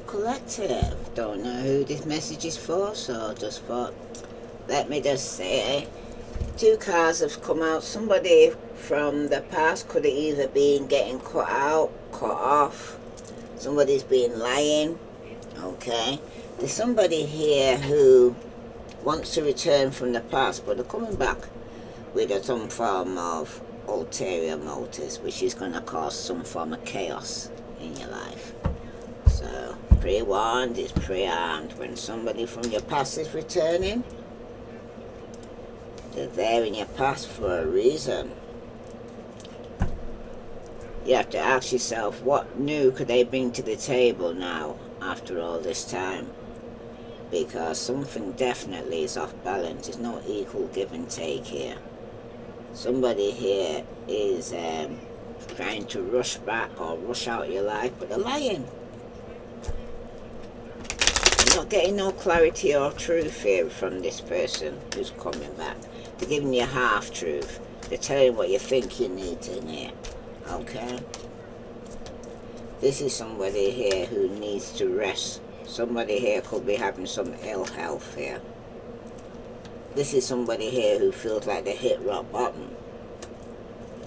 Collective. Don't know who this message is for, so just thought, let me just say, two cards have come out. Somebody from the past could have either been getting cut out, cut off. Somebody's been lying. Okay. There's somebody here who wants to return from the past, but they're coming back with some form of ulterior motives, which is going to cause some form of chaos in your life. So, pre-warned is pre-armed. When somebody from your past is returning, they're there in your past for a reason. You have to ask yourself, what new could they bring to the table now, after all this time? Because something definitely is off balance. There's no equal give and take here. Somebody here is trying to rush back or rush out your life, but they're lying. You're not getting no clarity or truth here from this person who's coming back. They're giving you half-truth. They're telling you what you think you need to hear. Okay? This is somebody here who needs to rest. Somebody here could be having some ill health here. This is somebody here who feels like they hit rock bottom.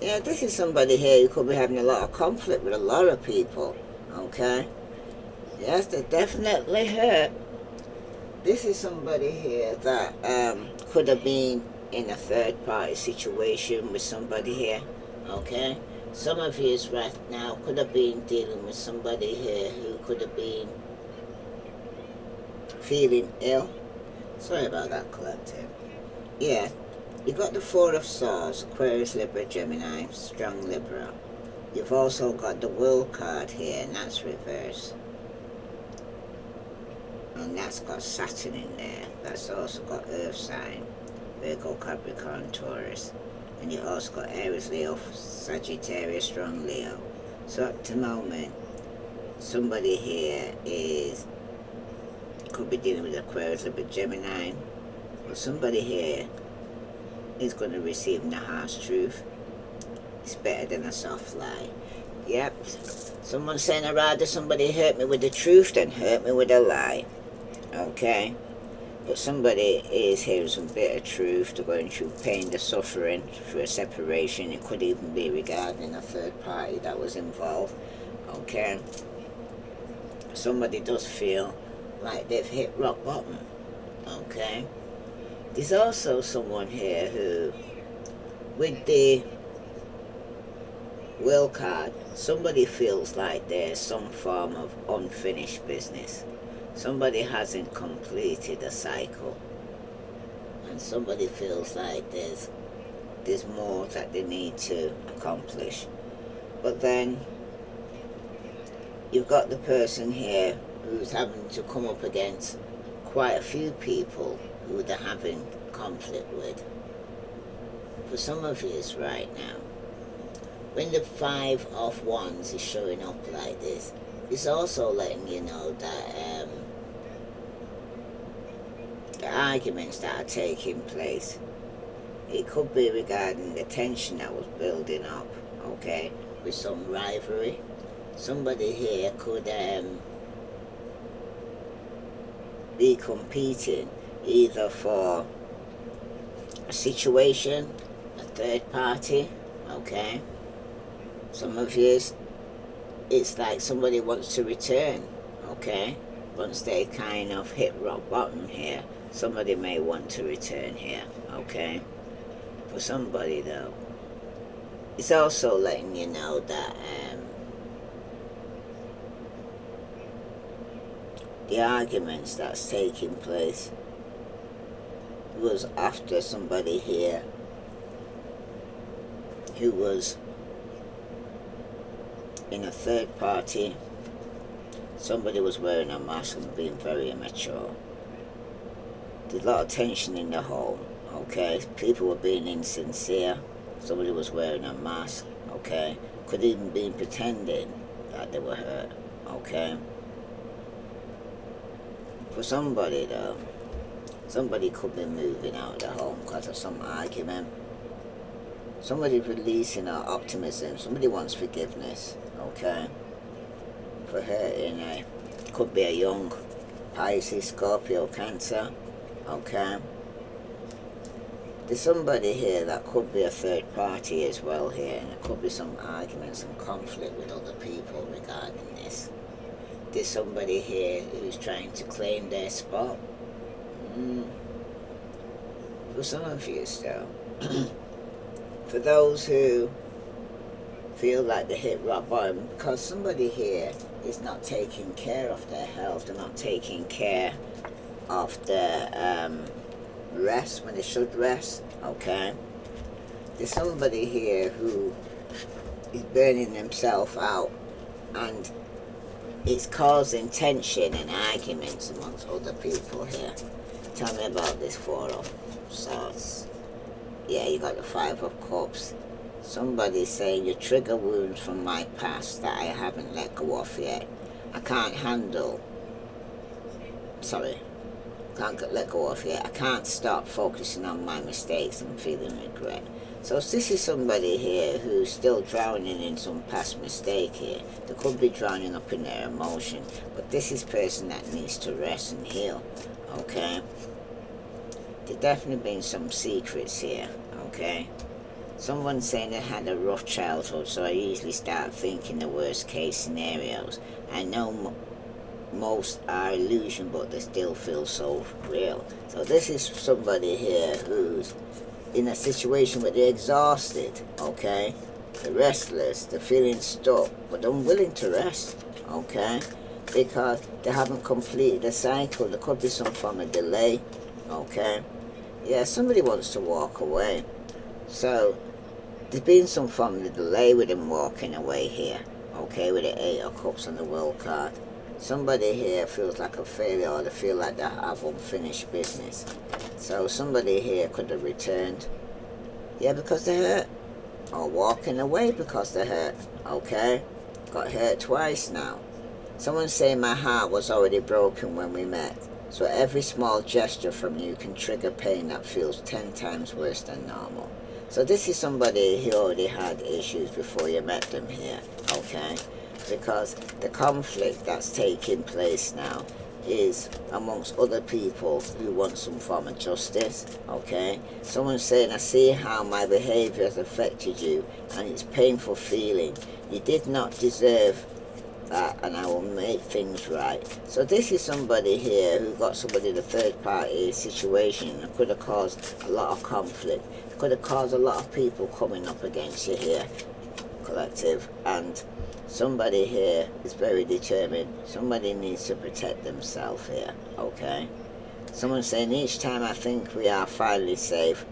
Yeah, this is somebody here who could be having a lot of conflict with a lot of people. Okay? Yes, they're definitely hurt. This is somebody here that could have been in a third-party situation with somebody here. Okay? Some of you right now could have been dealing with somebody here who could have been feeling ill. Sorry about that, collective. Yeah, you got the Four of Swords, Aquarius, Libra, Gemini, strong Libra. You've also got the World card here, and that's reversed. And that's got Saturn in there. That's also got Earth sign, Virgo, Capricorn, Taurus. And you also got Aries, Leo, Sagittarius, strong Leo. So at the moment, somebody here could be dealing with Aquarius, Libra, Gemini. But somebody here is going to receive the harsh truth. It's better than a soft lie. Yep. Someone's saying I'd rather somebody hurt me with the truth than hurt me with a lie. Okay? But somebody is hearing some bitter truth. They're going through pain, they're suffering through a separation. It could even be regarding a third party that was involved. Okay? Somebody does feel like they've hit rock bottom. Okay? There's also someone here who, with the Will card, somebody feels like there's some form of unfinished business. Somebody hasn't completed a cycle. And somebody feels like there's more that they need to accomplish. But then you've got the person here who's having to come up against quite a few people who they're having conflict with. For some of you right now, when the Five of Wands is showing up like this, it's also letting you know that the arguments that are taking place, it could be regarding the tension that was building up, okay, with some rivalry. Somebody here could be competing either for a situation, a third party, okay. Some of you, it's like somebody wants to return, okay. Once they kind of hit rock bottom here, somebody may want to return here, okay. For somebody though, it's also letting you know that the arguments that's taking place was after somebody here who was in a third party. Somebody was wearing a mask and being very immature. There's a lot of tension in the home, okay? People were being insincere. Somebody was wearing a mask, okay? Could even be pretending that they were hurt, okay? For somebody though, somebody could be moving out of the home because of some argument. Somebody's releasing our optimism. Somebody wants forgiveness, okay? for hurting her. Could be a young Pisces, Scorpio, Cancer. Okay. There's somebody here that could be a third party as well here, and there could be some arguments and conflict with other people regarding this. There's somebody here who's trying to claim their spot. For some of you still. For those who feel like they hit rock bottom, because somebody here is not taking care of their health, they're not taking care of their rest when they should rest, okay? There's somebody here who is burning themselves out, and it's causing tension and arguments amongst other people here. Tell me about this Four of Swords. Yeah, you got the Five of Cups. Somebody's saying you trigger wounds from my past that I haven't let go of yet. I can't let go of yet. I can't stop focusing on my mistakes and feeling regret. So this is somebody here who's still drowning in some past mistake here. They could be drowning up in their emotion, but this is a person that needs to rest and heal, okay? There's definitely been some secrets here, okay? Someone's saying they had a rough childhood, so I usually start thinking the worst case scenarios. I know most are illusion, but they still feel so real. So this is somebody here who's in a situation where they're exhausted, okay? They're restless, they're feeling stuck, but unwilling to rest, okay? Because they haven't completed the cycle. There could be some form of delay, okay? Yeah, somebody wants to walk away. So there's been some form of delay with them walking away here, okay, with the Eight of Cups on the World card. Somebody here feels like a failure, or they feel like they have unfinished business. So somebody here could have returned, yeah, because they hurt, or walking away because they hurt, okay? Got hurt twice now. Someone's saying my heart was already broken when we met, so every small gesture from you can trigger pain that feels 10 times worse than normal. So this is somebody who already had issues before you met them here, okay? Because the conflict that's taking place now is amongst other people who want some form of justice, okay? Someone's saying, I see how my behavior has affected you, and it's painful feeling. You did not deserve that, and I will make things right. So this is somebody here who got somebody in a third party situation that could have caused a lot of conflict. It could have caused a lot of people coming up against you here, collective, and somebody here is very determined. Somebody needs to protect themselves here, okay? Someone's saying, each time I think we are finally safe,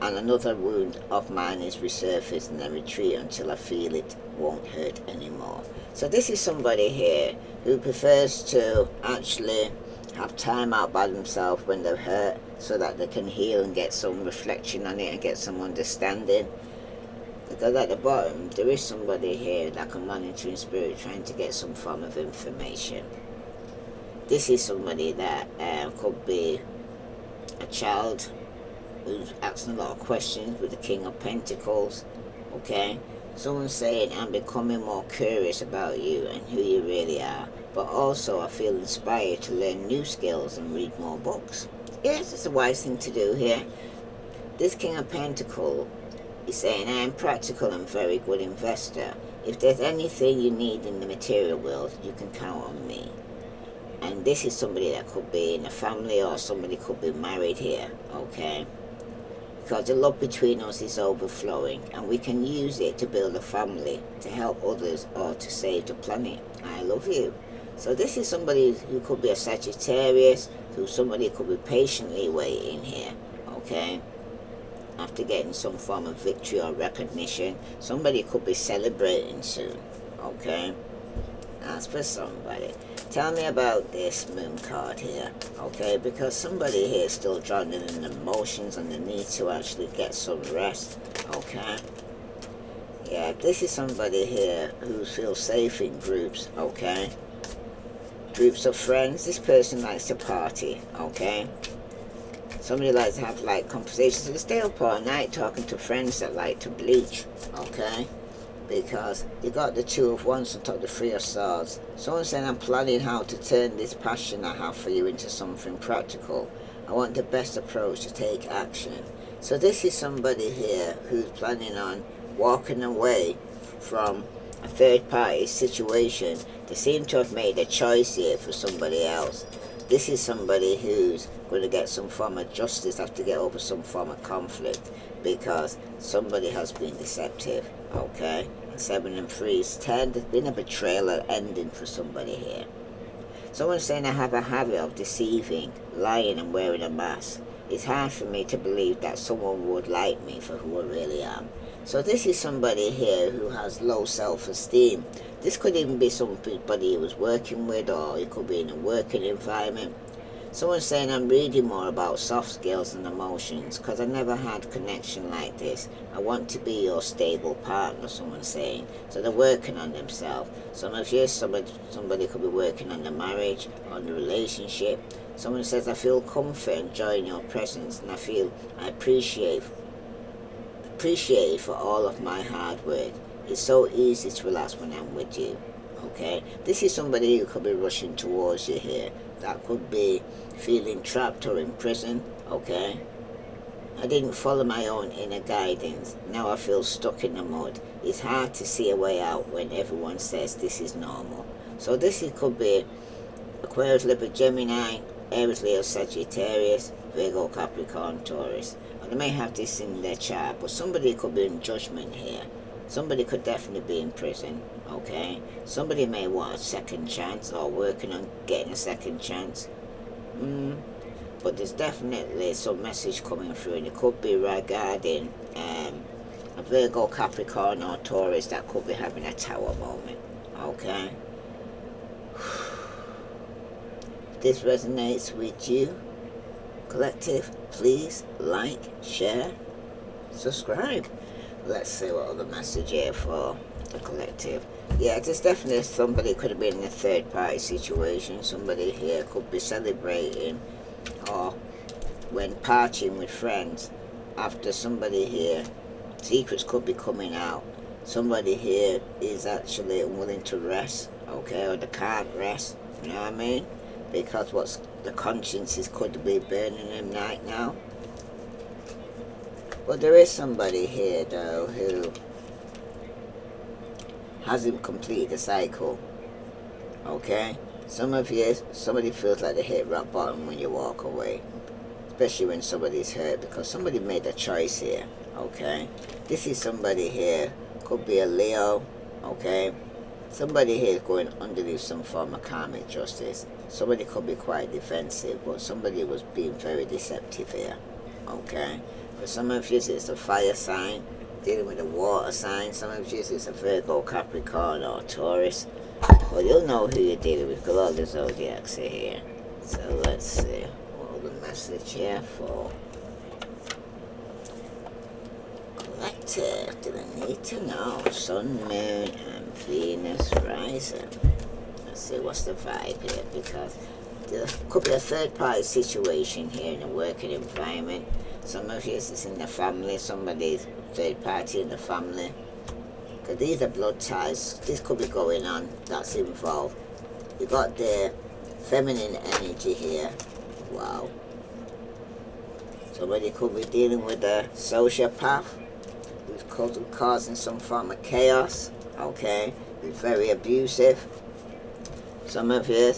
and another wound of mine is resurfaced, and I retreat until I feel it won't hurt anymore. So this is somebody here who prefers to actually have time out by themselves when they're hurt, so that they can heal and get some reflection on it and get some understanding. Because at the bottom, there is somebody here that can monitor in spirit trying to get some form of information. This is somebody that could be a child who's asking a lot of questions with the King of Pentacles, okay? Someone's saying, I'm becoming more curious about you and who you really are, but also I feel inspired to learn new skills and read more books. Yes, it's a wise thing to do here. This King of Pentacles, he's saying, I am practical and very good investor. If there's anything you need in the material world, you can count on me. And this is somebody that could be in a family, or somebody could be married here, okay? Because the love between us is overflowing, and we can use it to build a family, to help others, or to save the planet. I love you. So this is somebody who could be a Sagittarius, who somebody could be patiently waiting here, okay? After getting some form of victory or recognition, somebody could be celebrating soon, okay? That's for somebody. Tell me about this Moon card here, okay? Because somebody here is still drowning in emotions and the need to actually get some rest, okay? Yeah, this is somebody here who feels safe in groups, okay? Groups of friends. This person likes to party, okay? Somebody likes to have like conversations. They stay up all night talking to friends that like to bleach, okay? because you got the Two of Wands on top of the Three of Swords. Someone's saying, I'm planning how to turn this passion I have for you into something practical. I want the best approach to take action. So this is somebody here who's planning on walking away from a third party situation. They seem to have made a choice here for somebody else. This is somebody who's going to get some form of justice, have to get over some form of conflict, because somebody has been deceptive, okay? And 7 and 3 is 10. There's been a betrayal or ending for somebody here. Someone's saying, I have a habit of deceiving, lying and wearing a mask. It's hard for me to believe that someone would like me for who I really am. So this is somebody here who has low self-esteem. This could even be somebody he was working with, or it could be in a working environment. Someone's saying, I'm reading more about soft skills and emotions because I never had connection like this. I want to be your stable partner, someone's saying. So they're working on themselves. Some of you, somebody could be working on the marriage, on the relationship. Someone says, I feel comfort and joy in your presence, and I appreciate for all of my hard work. It's so easy to relax when I'm with you. Okay, this is somebody who could be rushing towards you here. That could be feeling trapped or in prison. Okay, I didn't follow my own inner guidance. Now I feel stuck in the mud. It's hard to see a way out when everyone says this is normal. So could be Aquarius, Libra, Gemini, Aries, Leo, Sagittarius, Virgo, Capricorn, Taurus. And they may have this in their chart, but somebody could be in judgment here. Somebody could definitely be in prison, okay? Somebody may want a second chance or working on getting a second chance. But there's definitely some message coming through, and it could be regarding a Virgo, Capricorn or Taurus that could be having a tower moment, okay? If this resonates with you, collective, please like, share, subscribe. Let's see what other message here for the collective. Yeah, there's definitely somebody could have been in a third party situation. Somebody here could be celebrating or when partying with friends. After somebody here, secrets could be coming out. Somebody here is actually unwilling to rest, okay, or they can't rest, you know what I mean? Because the consciences could be burning them right now. But there is somebody here, though, who hasn't completed the cycle, okay? Somebody feels like they hit rock bottom when you walk away, especially when somebody's hurt, because somebody made a choice here, okay? This is somebody here, could be a Leo, okay? Somebody here is going underneath some form of karmic justice. Somebody could be quite defensive, but somebody was being very deceptive here, okay? For some of you, it's a fire sign, dealing with a water sign. Some of you, it's a Virgo, Capricorn, or Taurus. Well, you'll know who you're dealing with because all the zodiacs are here. So let's see what the message here for collective. Do they need to know? Sun, Moon, and Venus rising. Let's see what's the vibe here, because there could be a third party situation here in a working environment. Some of you, it's in the family, somebody's third party in the family. Because these are blood ties. This could be going on, that's involved. You got the feminine energy here. Wow. Somebody could be dealing with a sociopath who's causing some form of chaos, okay? Who's very abusive. Some of you,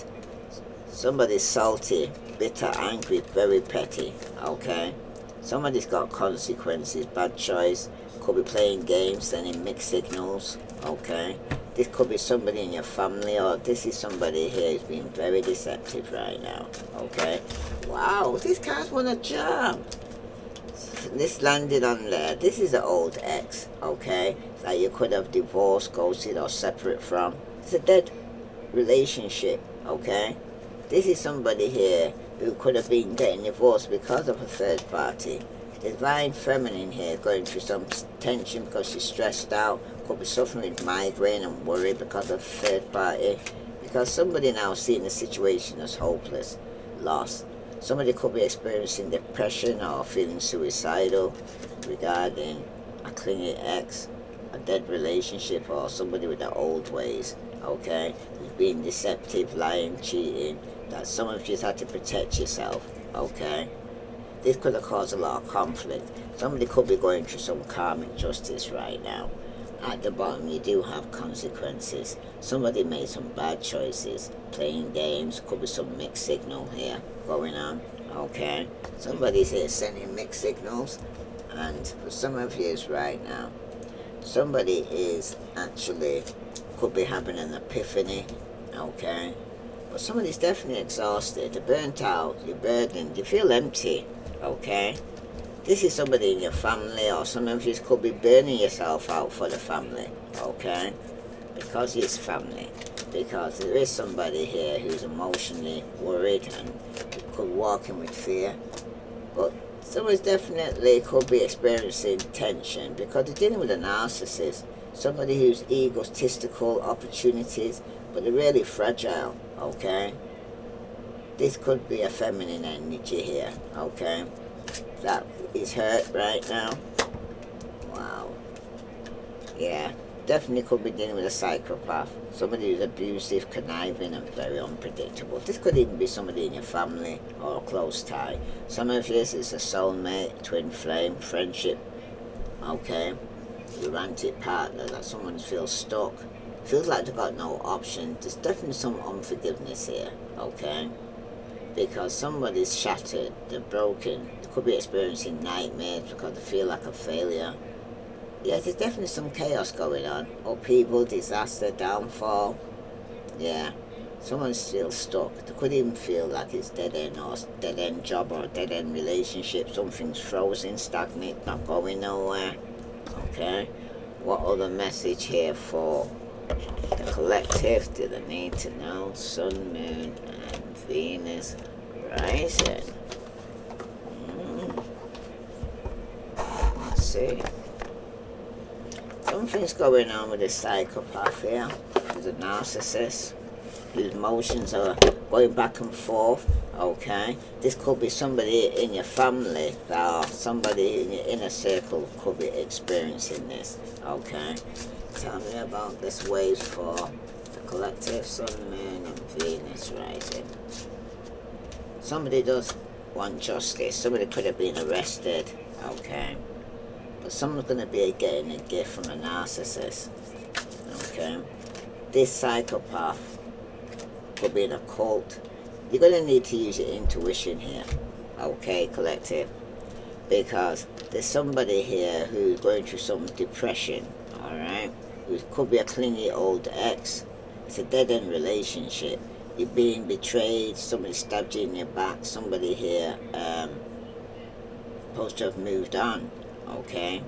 somebody's salty, bitter, angry, very petty, okay? Somebody's got consequences, bad choice, could be playing games, sending mixed signals, okay? This could be somebody in your family, or this is somebody here who's being very deceptive right now, okay? Wow, these guys want a job. This landed on there. This is an old ex, okay? That you could have divorced, ghosted, or separate from. It's a dead relationship, okay? This is somebody here who could have been getting divorced because of a third party. Divine feminine here going through some tension because she's stressed out, could be suffering with migraine and worry because of third party, because somebody now seeing the situation as hopeless, lost. Somebody could be experiencing depression or feeling suicidal regarding a clingy ex, a dead relationship or somebody with the old ways, okay? Who's being deceptive, lying, cheating, that some of you had to protect yourself, okay? This could have caused a lot of conflict. Somebody could be going through some karmic justice right now. At the bottom, you do have consequences. Somebody made some bad choices, playing games, could be some mixed signal here going on, okay? Somebody's here sending mixed signals, and for some of you right now, somebody is actually, could be having an epiphany, okay? But somebody's definitely exhausted, they're burnt out, you're burdened, you feel empty, okay? This is somebody in your family, or some of you could be burning yourself out for the family, okay? Because it's family. Because there is somebody here who's emotionally worried and could walk in with fear. But someone's definitely could be experiencing tension because they're dealing with a narcissist. Somebody who's egotistical opportunities, but they're really fragile, okay? This could be a feminine energy here, okay? That is hurt right now. Wow. Yeah, definitely could be dealing with a psychopath. Somebody who's abusive, conniving, and very unpredictable. This could even be somebody in your family or a close tie. Some of this is a soulmate, twin flame, friendship, okay? Romantic partner that someone feels stuck. Feels like they've got no option. There's definitely some unforgiveness here, okay? Because somebody's shattered, they're broken, they could be experiencing nightmares because they feel like a failure. Yeah, there's definitely some chaos going on. Upheaval, disaster, downfall. Yeah, someone feels stuck. They could even feel like it's dead end or dead end job or dead end relationship. Something's frozen, stagnant, not going nowhere. Okay, what other message here for the collective do they need to know? Sun, Moon, and Venus rising. Let's see. Something's going on with this psychopath here. There's a narcissist whose emotions are going back and forth. Okay, this could be somebody in your family or somebody in your inner circle could be experiencing this. Okay, tell me about this wave for the collective Sun, Moon, and Venus rising. Somebody does want justice. Somebody could have been arrested. Okay, but someone's going to be getting a gift from a narcissist. Okay, this psychopath could be in a cult. You're going to need to use your intuition here, okay, collective, because there's somebody here who's going through some depression, alright, who could be a clingy old ex. It's a dead-end relationship. You're being betrayed, somebody stabbed you in your back, somebody here supposed to have moved on, okay.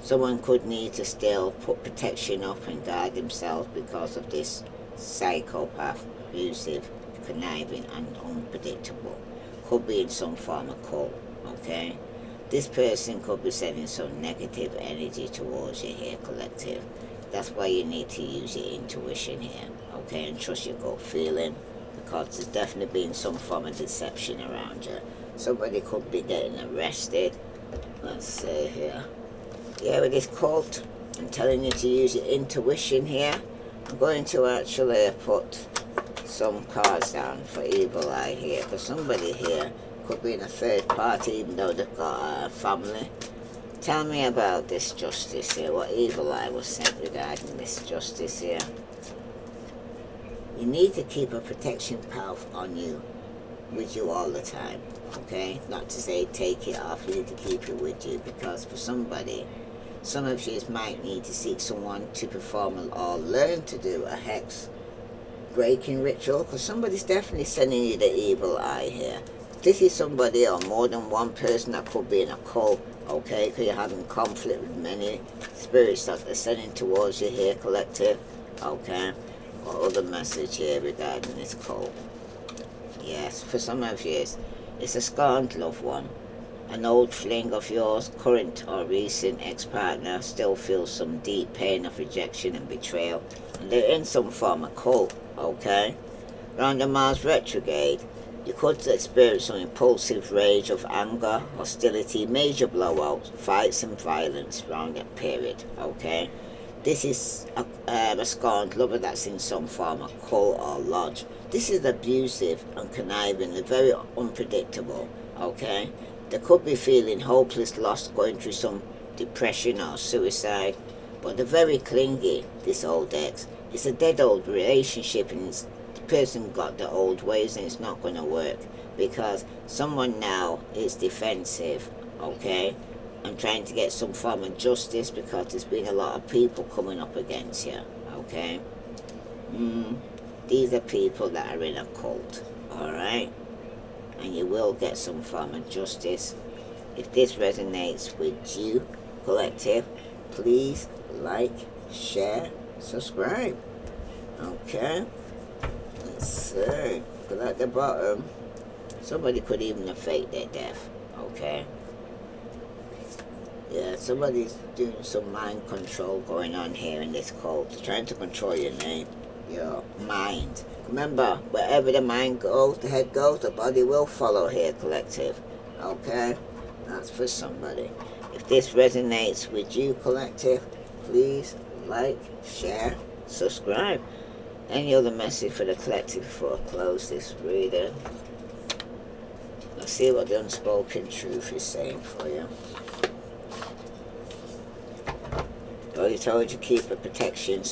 Someone could need to still put protection up and guard themselves because of this psychopath, abusive, conniving, and unpredictable. Could be in some form of cult, okay? This person could be sending some negative energy towards you here, collective. That's why you need to use your intuition here, okay? And trust your gut feeling, because there's definitely been some form of deception around you. Somebody could be getting arrested. Let's see here. Yeah, with this cult, I'm telling you to use your intuition here. I'm going to actually put some cards down for evil eye here, because somebody here could be in a third party even though they've got a family. Tell me about this justice here, what evil eye was sent regarding this justice here. You need to keep a protection path on you, with you all the time, okay? Not to say take it off, you need to keep it with you, because for somebody, some of you might need to seek someone to perform or learn to do a hex breaking ritual, because somebody's definitely sending you the evil eye here. This is somebody or more than one person that could be in a cult, okay, because you're having conflict with many spirits that they're sending towards you here, collective, okay. What other message here regarding this cult? Yes, for some of you, it's a scorned loved one. An old fling of yours, current or recent ex-partner, still feels some deep pain of rejection and betrayal, and they're in some form of cult, okay? Around the Mars retrograde, You could experience some impulsive rage of anger, hostility, major blowouts, fights and violence around that period, okay? This is a scorned lover that's in some form of cult or lodge. This is abusive and conniving and very unpredictable, okay? They could be feeling hopeless, lost, going through some depression or suicide, but they're very clingy, this old ex. It's a dead old relationship, and the person got the old ways, and it's not going to work because someone now is defensive, okay, and trying to get some form of justice because there's been a lot of people coming up against you, okay? These are people that are in a cult, alright? And you will get some form of justice. If this resonates with you, collective, please like, share, subscribe. Okay? Let's see. But at the bottom, somebody could even have faked their death. Okay? Yeah, somebody's doing some mind control going on here in this cult. They're trying to control your name, your mind. Remember, wherever the mind goes, the head goes, the body will follow here, collective. Okay? That's for somebody. If this resonates with you, collective, please like, share, subscribe. Any other message for the collective before I close this reading? Let's see what the unspoken truth is saying for you. Oh, he told you keep a protection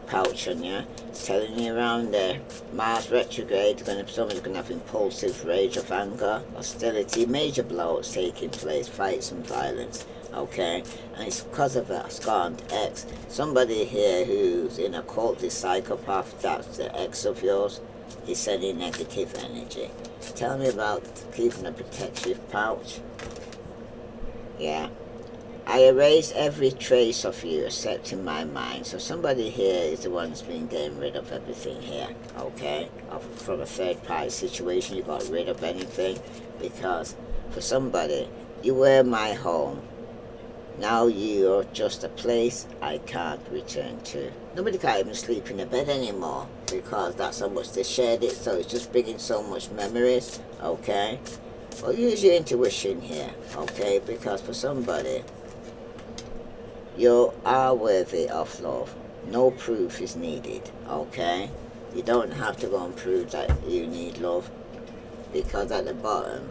pouch on you. It's telling you around there. Mars retrograde, someone's going to have impulsive rage of anger, hostility, major blowouts taking place, fights and violence. Okay? And it's because of a scorned ex. Somebody here who's in a cult, this psychopath, that's the ex of yours, is sending negative energy. Tell me about keeping a protective pouch. Yeah. I erase every trace of you except in my mind. So somebody here is the one who's been getting rid of everything here, okay? From a third party situation, you got rid of anything because for somebody, you were my home. Now you're just a place I can't return to. Nobody can't even sleep in a bed anymore because that's how much they shared it, so it's just bringing so much memories, okay? Well, use your intuition here, okay? Because for somebody, you are worthy of love. No proof is needed, okay? You don't have to go and prove that you need love because at the bottom,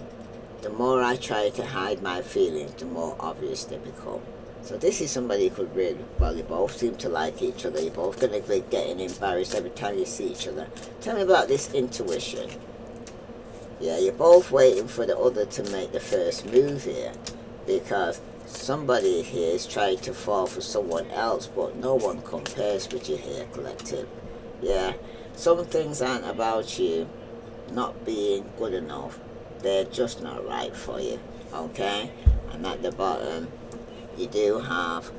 the more I try to hide my feelings, the more obvious they become. So this is somebody who could really, well, you both seem to like each other. You're both going to be getting embarrassed every time you see each other. Tell me about this intuition. Yeah, you're both waiting for the other to make the first move here because somebody here is trying to fall for someone else, but no one compares with you here, collective. Yeah, some things aren't about you not being good enough. They're just not right for you, okay? And at the bottom, you do have,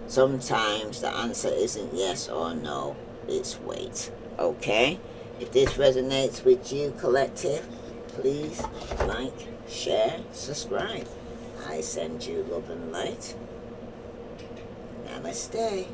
sometimes the answer isn't yes or no, it's wait, okay? If this resonates with you, collective, please like, share, subscribe. I send you love and light. Namaste.